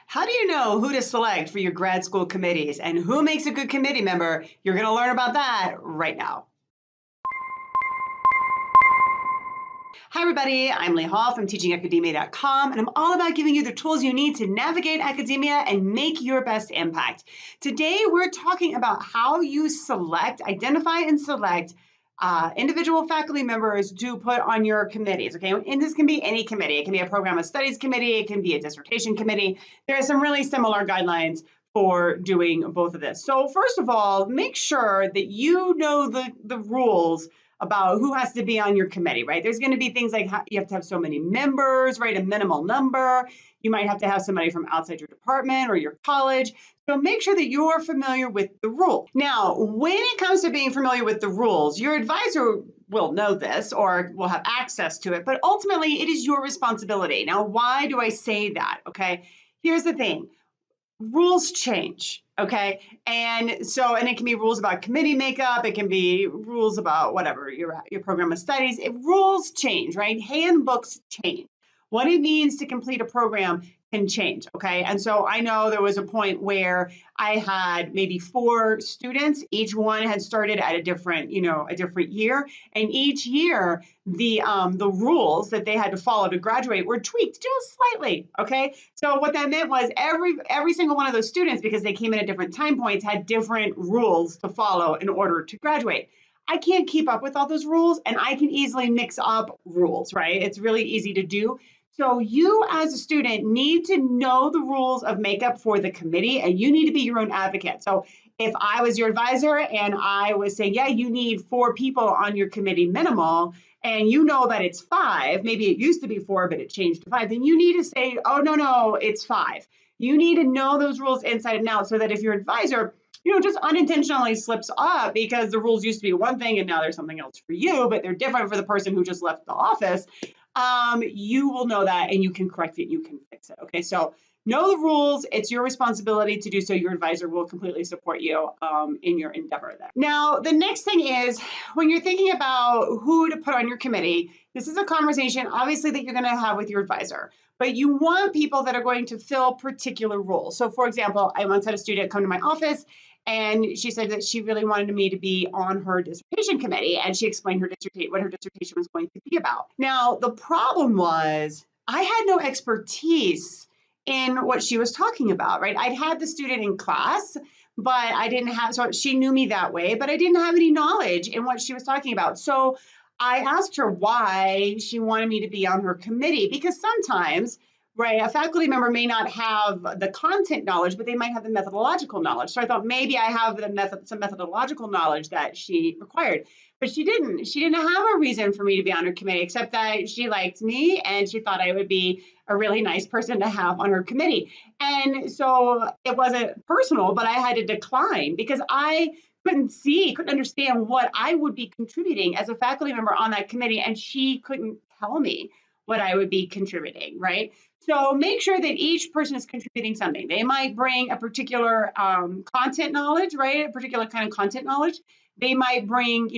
How do you know who to select for your grad school committees and who makes a good committee member? You're going to learn about that right now. Hi, everybody. I'm Leigh from teachingacademia.com, and I'm all about giving you the tools you need to navigate academia and make your best impact. Today, we're talking about how you identify and select individual faculty members to put on your committees, okay? And this can be any committee. It can be a program of studies committee. It can be a dissertation committee. There are some really similar guidelines for doing both of this. So first of all, make sure that you know the rules about who has to be on your committee, right? There's going to be things like you have to have so many members, right? A minimal number. You might have to have somebody from outside your department or your college. So make sure that you're familiar with the rule. Now, when it comes to being familiar with the rules, your advisor will know this or will have access to it, but ultimately it is your responsibility. Now, why do I say that? Okay, here's the thing. Rules change, okay? And it can be rules about committee makeup, it can be rules about whatever, your program of studies. Rules change, right? Handbooks change. What it means to complete a program can change, okay? And so I know there was a point where I had maybe 4 students. Each one had started at a different year. And each year, the rules that they had to follow to graduate were tweaked just slightly, okay? So what that meant was every single one of those students, because they came in at different time points, had different rules to follow in order to graduate. I can't keep up with all those rules, and I can easily mix up rules, right? It's really easy to do. So you as a student need to know the rules of makeup for the committee, and you need to be your own advocate. So if I was your advisor and I was saying, yeah, you need 4 people on your committee minimal, and you know that it's 5, maybe it used to be 4, but it changed to 5, then you need to say, oh, no, it's 5. You need to know those rules inside and out so that if your advisor just unintentionally slips up because the rules used to be one thing and now there's something else for you, but they're different for the person who just left the office, you will know that and you can correct it, you can fix it. Okay, so know the rules. It's your responsibility to do so. Your advisor will completely support you in your endeavor there. Now, the next thing is when you're thinking about who to put on your committee, this is a conversation, obviously, that you're going to have with your advisor, but you want people that are going to fill particular roles. So, for example, I once had a student come to my office and she said that she really wanted me to be on her dissertation committee, and she explained what her dissertation was going to be about. Now, the problem was I had no expertise in what she was talking about, right? I'd had the student in class, but I didn't have, so she knew me that way, but I didn't have any knowledge in what she was talking about. So I asked her why she wanted me to be on her committee, because sometimes, right, a faculty member may not have the content knowledge, but they might have the methodological knowledge. So I thought maybe I have some methodological knowledge that she required, but she didn't. She didn't have a reason for me to be on her committee, except that she liked me and she thought I would be a really nice person to have on her committee. And so it wasn't personal, but I had to decline because I couldn't understand what I would be contributing as a faculty member on that committee, and she couldn't tell me what I would be contributing, right? So make sure that each person is contributing something. They might bring a particular content knowledge, right? A particular kind of content knowledge. They might bring,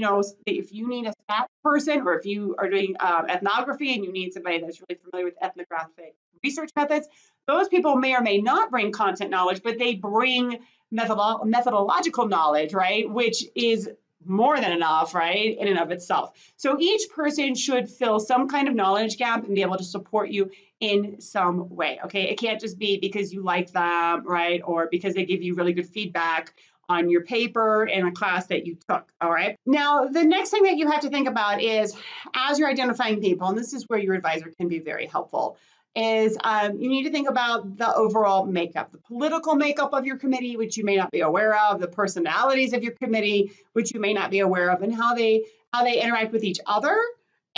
if you need a stats person, or if you are doing ethnography and you need somebody that's really familiar with ethnographic research methods, those people may or may not bring content knowledge, but they bring methodological knowledge, right? Which is more than enough, right, in and of itself. So each person should fill some kind of knowledge gap and be able to support you in some way, okay? It can't just be because you like them, right, or because they give you really good feedback on your paper in a class that you took, all right? Now, the next thing that you have to think about is, as you're identifying people, and this is where your advisor can be very helpful, is you need to think about the overall makeup, the political makeup of your committee, which you may not be aware of, the personalities of your committee, which you may not be aware of, and how they interact with each other,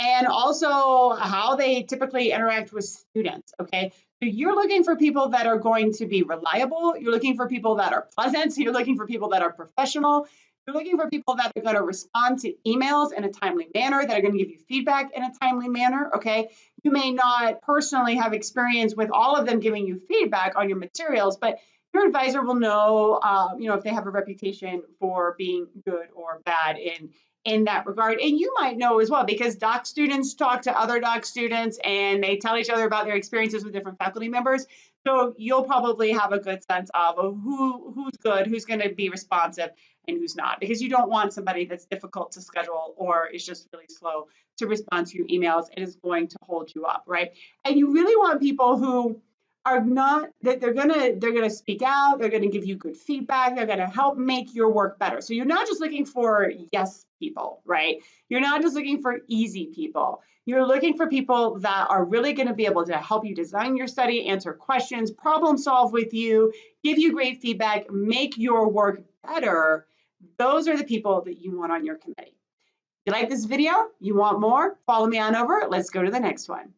and also how they typically interact with students, okay? So you're looking for people that are going to be reliable, you're looking for people that are pleasant, you're looking for people that are professional, you're looking for people that are going to respond to emails in a timely manner, that are going to give you feedback in a timely manner, okay? You may not personally have experience with all of them giving you feedback on your materials, but your advisor will know, if they have a reputation for being good or bad in that regard. And you might know as well, because doc students talk to other doc students and they tell each other about their experiences with different faculty members. So you'll probably have a good sense of who's good, who's going to be responsive, and who's not, because you don't want somebody that's difficult to schedule or is just really slow to respond to your emails and is going to hold you up, right? And you really want people who are not that they're gonna speak out, they're gonna give you good feedback, they're gonna help make your work better. So you're not just looking for yes people, right? You're not just looking for easy people. You're looking for people that are really going to be able to help you design your study, answer questions, problem solve with you, give you great feedback, make your work better. Those are the people that you want on your committee. If you like this video, you want more, follow me on over. Let's go to the next one.